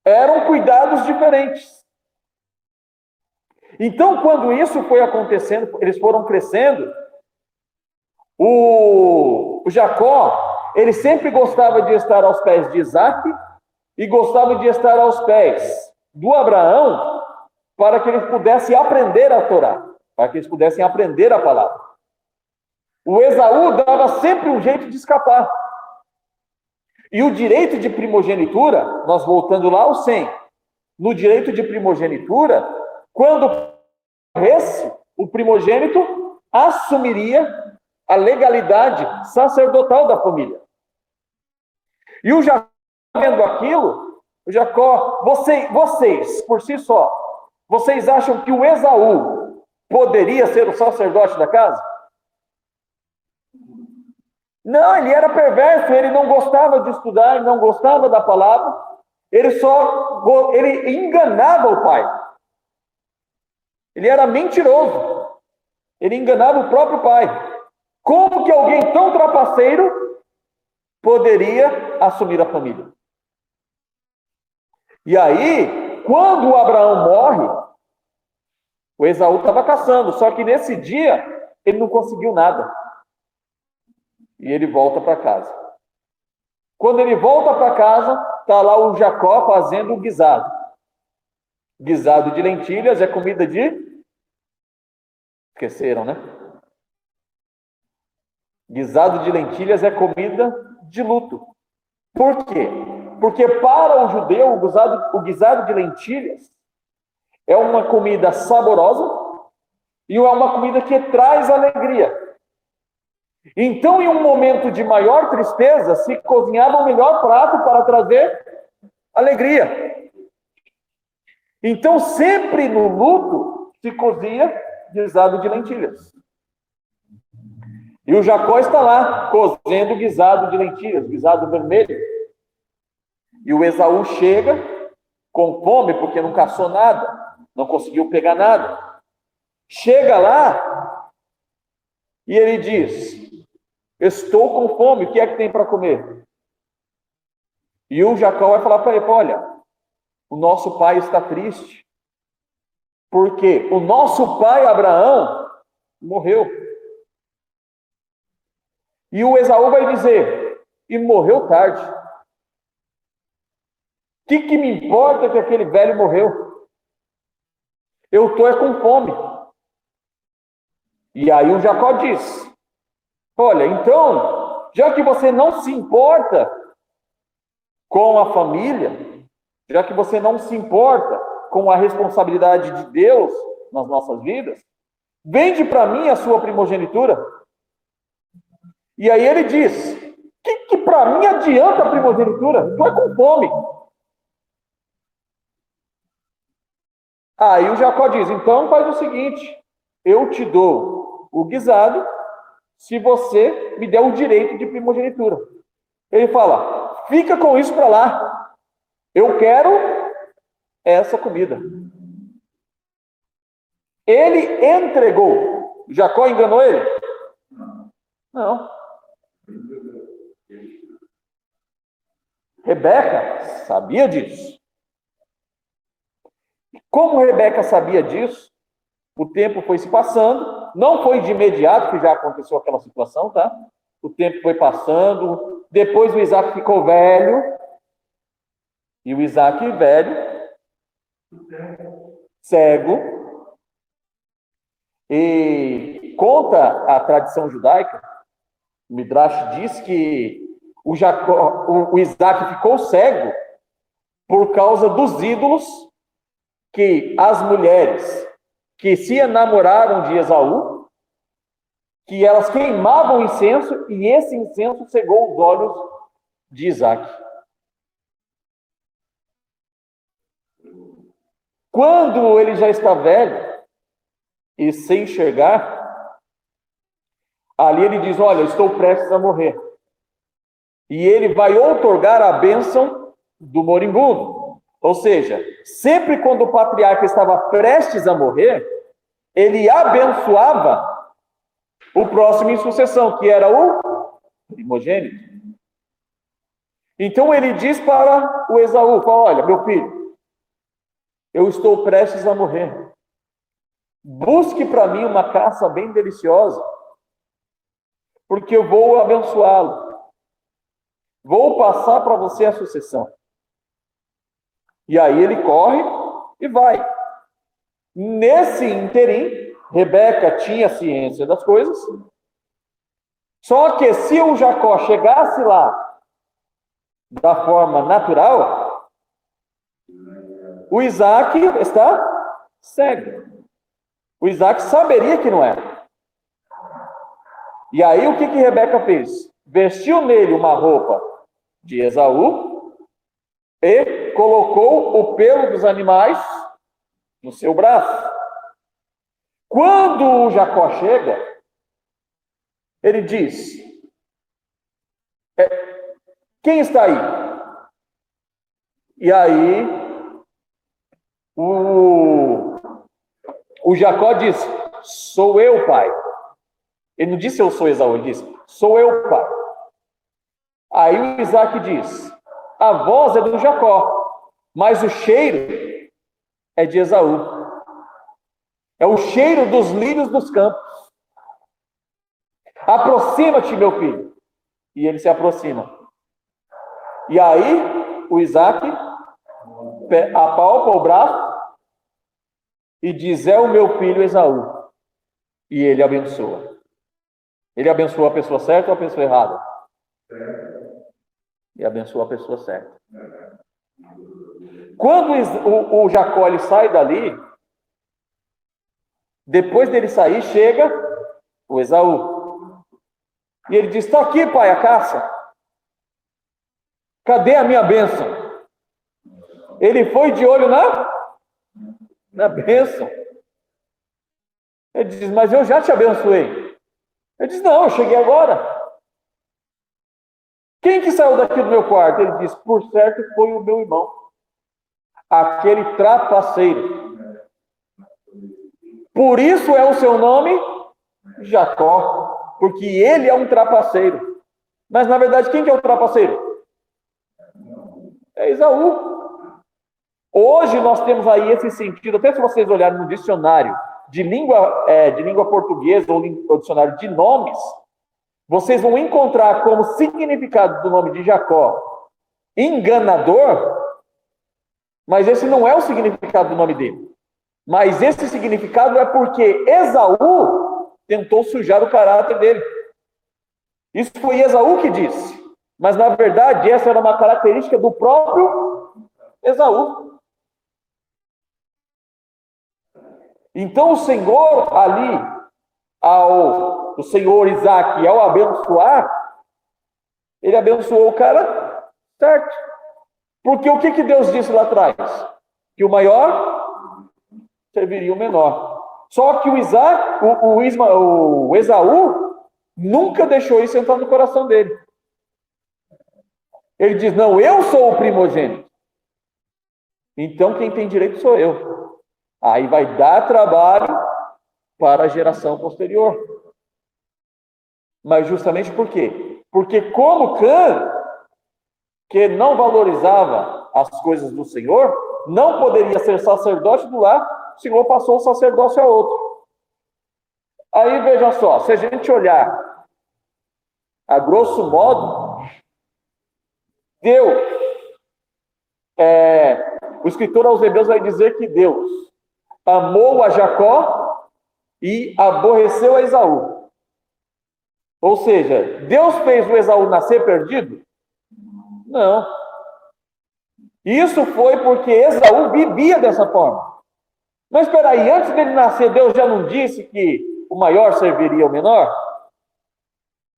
Eram cuidados diferentes. Então, quando isso foi acontecendo, eles foram crescendo, o Jacó, ele sempre gostava de estar aos pés de Isaac e gostava de estar aos pés do Abraão para que eles pudessem aprender a Torá, para que eles pudessem aprender a palavra. O Esaú dava sempre um jeito de escapar. E o direito de primogenitura, nós voltando lá ao 100, no direito de primogenitura, quando morresse, o primogênito assumiria a legalidade sacerdotal da família. E o Jacó, vendo aquilo, o Jacó, vocês, por si só, vocês acham que o Esaú poderia ser o sacerdote da casa? Não, ele era perverso, ele não gostava de estudar, ele não gostava da palavra, ele enganava o pai. Ele era mentiroso, ele enganava o próprio pai. Como que alguém tão trapaceiro poderia assumir a família? E aí, quando o Abraão morre, o Esaú estava caçando, só que nesse dia ele não conseguiu nada. E ele volta para casa. Quando ele volta para casa, está lá o Jacó fazendo o guisado. Guisado de lentilhas é comida de... Esqueceram, né? Guisado de lentilhas é comida de luto. Por quê? Porque para o judeu, o guisado de lentilhas é uma comida saborosa e é uma comida que traz alegria. Então, em um momento de maior tristeza, se cozinhava o melhor prato para trazer alegria. Então, sempre no luto, se cozia guisado de lentilhas. E o Jacó está lá, cozendo guisado de lentilhas, guisado vermelho. E o Esaú chega com fome, porque não caçou nada, não conseguiu pegar nada. Chega lá e ele diz: estou com fome, o que é que tem para comer? E o Jacó vai falar para ele: olha, o nosso pai está triste, porque o nosso pai Abraão morreu. E o Esaú vai dizer: e morreu tarde. O que me importa que aquele velho morreu? Eu estou com fome. E aí o Jacó diz: olha, então, já que você não se importa com a família, já que você não se importa com a responsabilidade de Deus nas nossas vidas, vende para mim a sua primogenitura. E aí ele diz: que para mim adianta a primogenitura? Tu é com fome. Aí o Jacó diz: então faz o seguinte, eu te dou o guisado se você me der o direito de primogenitura. Ele fala: fica com isso para lá, eu quero essa comida. Ele entregou. Jacó enganou ele? Não. Rebeca sabia disso. Como Rebeca sabia disso, o tempo foi se passando, não foi de imediato que já aconteceu aquela situação, tá? O tempo foi passando, depois o Isaac ficou velho, e o Isaac velho, cego, e conta a tradição judaica, o Midrash diz que o Isaac ficou cego por causa dos ídolos que as mulheres que se enamoraram de Esaú, que elas queimavam incenso e esse incenso cegou os olhos de Isaac. Quando ele já está velho e sem enxergar, ali ele diz: olha, eu estou prestes a morrer. E ele vai outorgar a bênção do moribundo. Ou seja, sempre quando o patriarca estava prestes a morrer, ele abençoava o próximo em sucessão, que era o primogênito. Então ele diz para o Esaú: olha, meu filho, eu estou prestes a morrer. Busque para mim uma caça bem deliciosa, porque eu vou abençoá-lo. Vou passar para você a sucessão. E aí ele corre e vai. Nesse interim, Rebeca tinha ciência das coisas. Só que se o Jacó chegasse lá da forma natural, o Isaac está cego. O Isaac saberia que não era. E aí o que Rebeca fez? Vestiu nele uma roupa de Esaú e colocou o pelo dos animais no seu braço. Quando o Jacó chega, ele diz: quem está aí? E aí o Jacó diz: sou eu, pai. Ele não disse eu sou Esaú, ele disse: sou eu, pai. Aí o Isaac diz: a voz é do Jacó, mas o cheiro é de Esaú. É o cheiro dos lírios dos campos. Aproxima-te, meu filho. E ele se aproxima. E aí o Isaac apalpa o braço e diz: é o meu filho Esaú. E ele abençoa. Ele abençoa a pessoa certa ou a pessoa errada? E abençoa a pessoa certa. Quando o Jacó ele sai dali, depois dele sair, chega o Esaú. E ele diz: está aqui, pai, a caça. Cadê a minha bênção? Ele foi de olho na bênção. Ele diz: mas eu já te abençoei. Ele diz: não, eu cheguei agora. Quem que saiu daqui do meu quarto? Ele diz: por certo foi o meu irmão, aquele trapaceiro. Por isso é o seu nome Jacó, porque ele é um trapaceiro. Mas na verdade, quem que é o trapaceiro? É Esaú. Hoje nós temos aí esse sentido, até se vocês olharem no dicionário de língua portuguesa ou dicionário de nomes, vocês vão encontrar como significado do nome de Jacó enganador, mas esse não é o significado do nome dele. Mas esse significado é porque Esaú tentou sujar o caráter dele. Isso foi Esaú que disse. Mas na verdade essa era uma característica do próprio Esaú. Então o Senhor ali, o Senhor Isaac, ao abençoar, ele abençoou o cara certo. Porque o que Deus disse lá atrás? Que o maior serviria o menor. Só que o Esaú nunca deixou isso entrar no coração dele. Ele diz: não, eu sou o primogênito. Então quem tem direito sou eu. Aí vai dar trabalho para a geração posterior. Mas justamente por quê? Porque como Cã, que não valorizava as coisas do Senhor, não poderia ser sacerdote do lar, o Senhor passou o sacerdócio a outro. Aí veja só, se a gente olhar a grosso modo, Deus, o escritor aos Hebreus vai dizer que Deus amou a Jacó e aborreceu a Esaú. Ou seja, Deus fez o Esaú nascer perdido? Não. Isso foi porque Esaú vivia dessa forma. Mas espera aí, antes dele nascer, Deus já não disse que o maior serviria o menor?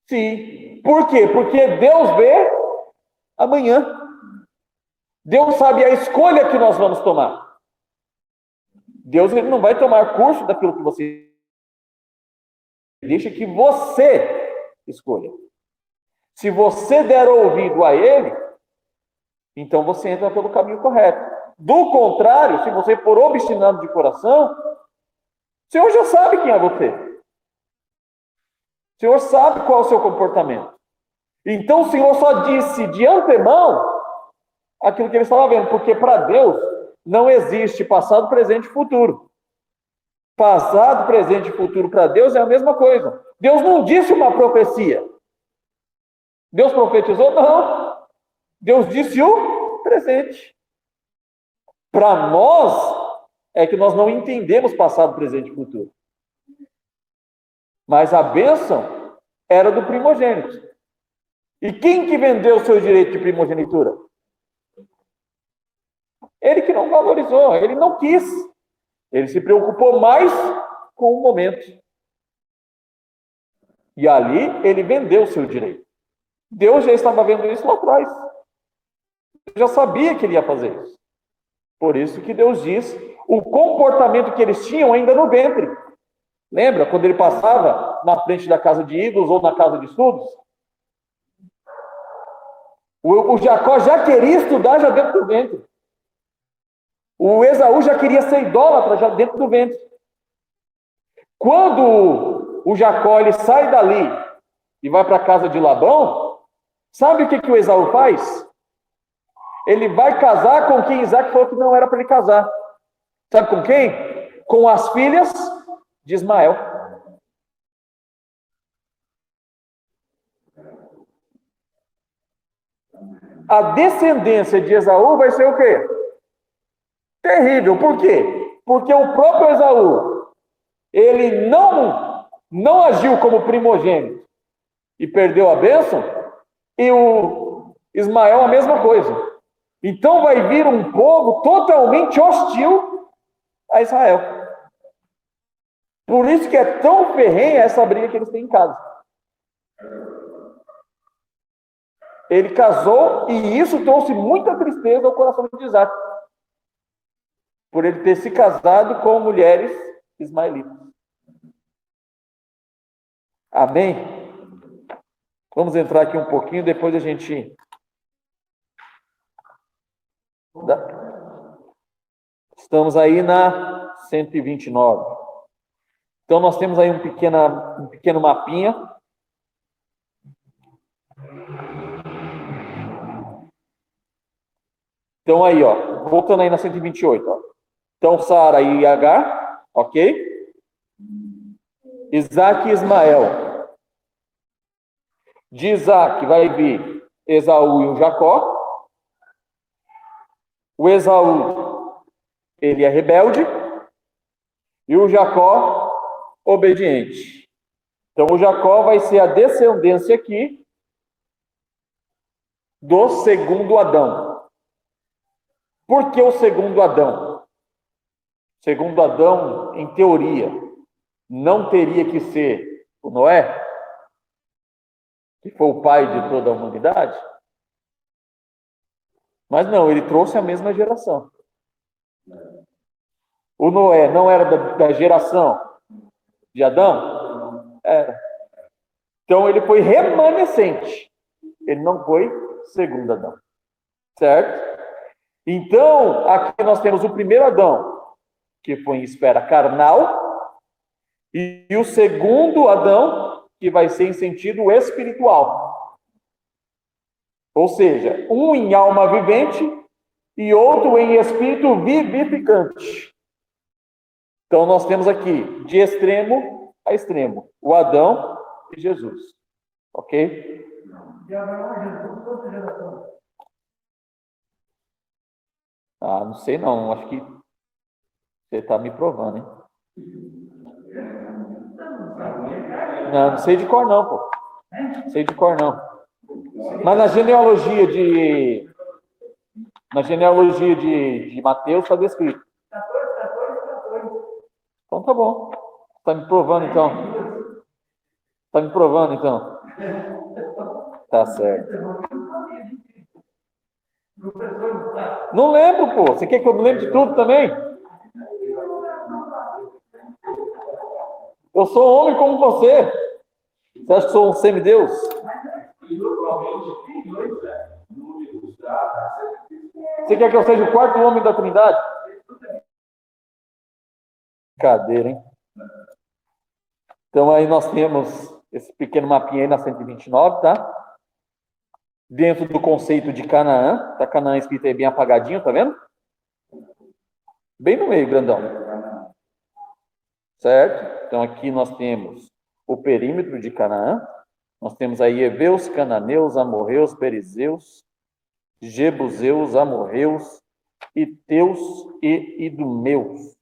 Sim. Por quê? Porque Deus vê amanhã. Deus sabe a escolha que nós vamos tomar. Deus ele não vai tomar curso daquilo que você deixa que você escolha. Se você der ouvido a Ele, então você entra pelo caminho correto. Do contrário, se você for obstinado de coração, o Senhor já sabe quem é você. O Senhor sabe qual é o seu comportamento. Então o Senhor só disse de antemão aquilo que ele estava vendo, porque para Deus não existe passado, presente e futuro. Passado, presente e futuro para Deus é a mesma coisa. Deus não disse uma profecia. Deus profetizou? Não. Deus disse o presente. Para nós, é que nós não entendemos passado, presente e futuro. Mas a bênção era do primogênito. E quem que vendeu o seu direito de primogenitura? Ele que não valorizou, ele não quis. Ele se preocupou mais com o momento. E ali ele vendeu o seu direito. Deus já estava vendo isso lá atrás. Deus já sabia que ele ia fazer isso. Por isso que Deus diz o comportamento que eles tinham ainda no ventre. Lembra quando ele passava na frente da casa de ídolos ou na casa de estudos? O Jacó já queria estudar já dentro do ventre. O Esaú já queria ser idólatra já dentro do ventre. Quando o Jacó ele sai dali e vai para a casa de Labão, sabe o que o Esaú faz? Ele vai casar com quem Isaac falou que não era para ele casar. Sabe com quem? Com as filhas de Ismael. A descendência de Esaú vai ser o quê? Terrível. Por quê? Porque o próprio Esaú, ele não agiu como primogênito e perdeu a bênção, e o Ismael a mesma coisa. Então vai vir um povo totalmente hostil a Israel. Por isso que é tão ferrenha essa briga que eles têm em casa. Ele casou e isso trouxe muita tristeza ao coração de Isaac, por ele ter se casado com mulheres ismaelitas. Amém? Vamos entrar aqui um pouquinho, depois a gente... Estamos aí na 129. Então nós temos aí um pequeno mapinha. Então aí, ó, voltando aí na 128, ó. Então Sara e Agar, ok? Isaac e Ismael. De Isaac vai vir Esaú e o Jacó. O Esaú, ele é rebelde, e o Jacó, obediente. Então, o Jacó vai ser a descendência aqui do segundo Adão. Por que o segundo Adão? Segundo Adão, em teoria, não teria que ser o Noé, que foi o pai de toda a humanidade? Mas não, ele trouxe a mesma geração. O Noé não era da geração de Adão? Era. Então ele foi remanescente. Ele não foi segundo Adão. Certo? Então, aqui nós temos o primeiro Adão, que foi em esfera carnal, e o segundo Adão, que vai ser em sentido espiritual. Ou seja, um em alma vivente e outro em espírito vivificante. Então, nós temos aqui, de extremo a extremo, o Adão e Jesus. Ok? Ah, não sei não. Acho que você está me provando, hein? Não sei de cor não, pô. Não sei de cor não. Mas na genealogia de Mateus está descrito. Então tá bom. Está me provando então. Está me provando então. Tá certo. Não lembro, pô. Você quer que eu me lembre de tudo também? Eu sou homem como você. Você acha que sou um semideus? Você quer que eu seja o quarto homem da Trindade? Brincadeira, hein? Então aí nós temos esse pequeno mapinha aí na 129, tá? Dentro do conceito de Canaã. Tá Canaã escrito aí bem apagadinho, tá vendo? Bem no meio, grandão. Certo? Então aqui nós temos o perímetro de Canaã. Nós temos aí heveus, cananeus, amorreus, perizeus, jebuseus, amorreus, heteus e idumeus.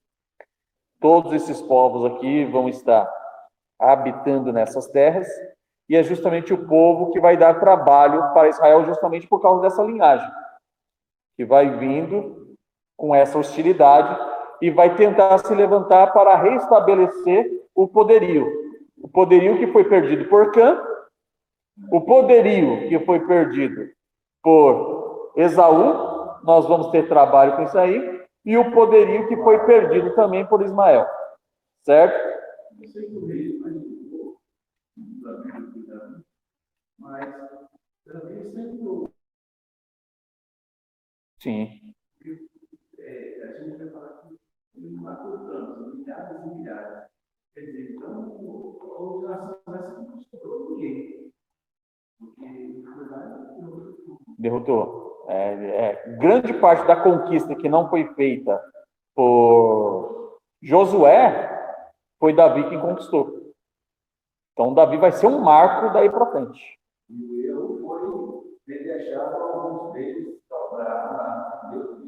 Todos esses povos aqui vão estar habitando nessas terras, e é justamente o povo que vai dar trabalho para Israel justamente por causa dessa linhagem, que vai vindo com essa hostilidade e vai tentar se levantar para restabelecer o poderio que foi perdido por Cã, o poderio que foi perdido por Esaú, nós vamos ter trabalho com isso aí, e o poderio que foi perdido também por Ismael, certo? Mas também sempre Sim. a gente vai falar que ele matou tantos, milhares e milhares. Quer dizer, então, a oração vai ser que sobrou ninguém. Porque, na verdade, Derrotou. Grande parte da conquista que não foi feita por Josué foi Davi quem conquistou. Então, Davi vai ser um marco daí para frente. E o erro foi ter deixado alguns deles para Deus.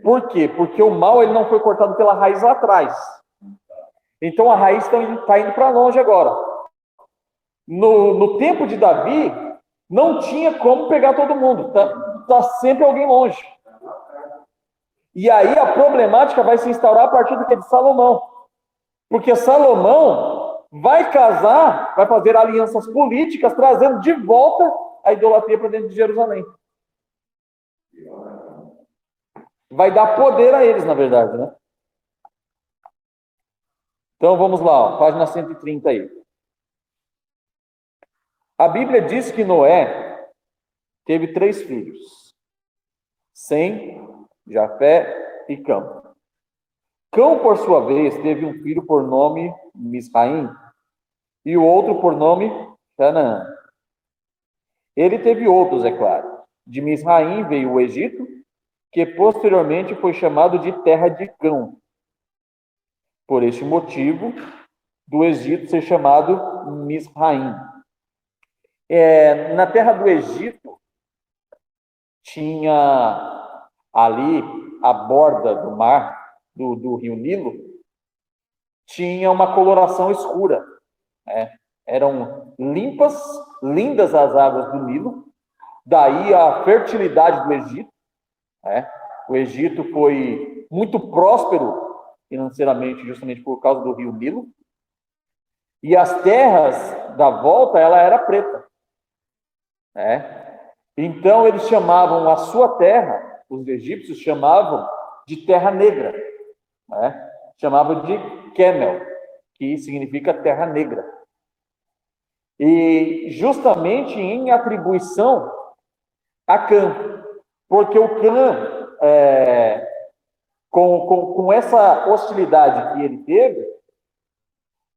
Por quê? Porque o mal ele não foi cortado pela raiz lá atrás. Então a raiz está indo para longe agora. No tempo de Davi, não tinha como pegar todo mundo. Tá sempre alguém longe. E aí a problemática vai se instaurar a partir do que de Salomão. Porque Salomão vai casar, vai fazer alianças políticas, trazendo de volta a idolatria para dentro de Jerusalém. Vai dar poder a eles, na verdade, né? Então vamos lá, ó, página 130 aí. A Bíblia diz que Noé teve 3 filhos: Sem, Jafé e Cão. Cão, por sua vez, teve um filho por nome Misraim e o outro por nome Canaã. Ele teve outros, é claro. De Misraim veio o Egito, que posteriormente foi chamado de terra de Cão. Por este motivo, do Egito ser chamado Misraim. Na terra do Egito, tinha ali, à borda do mar, do rio Nilo, tinha uma coloração escura. Eram limpas, lindas as águas do Nilo, daí a fertilidade do Egito. O Egito foi muito próspero financeiramente, justamente por causa do rio Nilo. E as terras da volta, ela era preta. Então, eles chamavam a sua terra, os egípcios chamavam de terra negra. Chamavam de Camel, que significa terra negra. E justamente em atribuição a Cã, porque o Cã, com essa hostilidade que ele teve,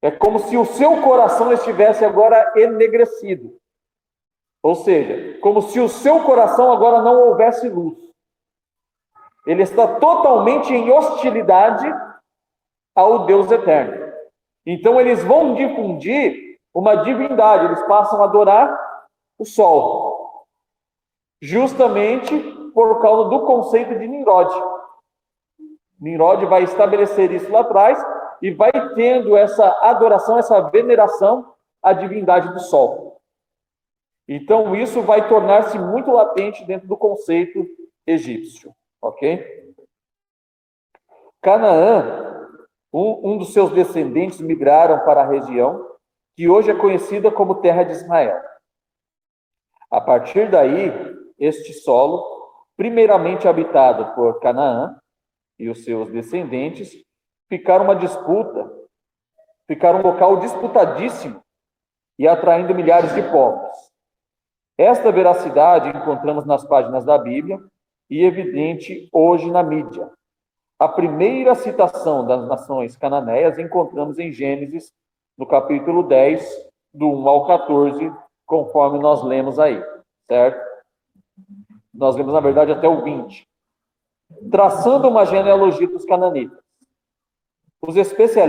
é como se o seu coração estivesse agora enegrecido. Ou seja, como se o seu coração agora não houvesse luz. Ele está totalmente em hostilidade ao Deus eterno. Então eles vão difundir uma divindade, eles passam a adorar o sol. Justamente por causa do conceito de Nimrod. Nimrod vai estabelecer isso lá atrás e vai tendo essa adoração, essa veneração à divindade do sol. Então, isso vai tornar-se muito latente dentro do conceito egípcio, ok? Canaã, um dos seus descendentes migraram para a região que hoje é conhecida como Terra de Israel. A partir daí, este solo, primeiramente habitado por Canaã e os seus descendentes, ficaram um local disputadíssimo e atraindo milhares de povos. Esta veracidade encontramos nas páginas da Bíblia e evidente hoje na mídia. A primeira citação das nações cananeias encontramos em Gênesis, no capítulo 10, do 1 ao 14, conforme nós lemos aí, certo? Nós lemos, na verdade, até o 20. Traçando uma genealogia dos cananitas. Os especialistas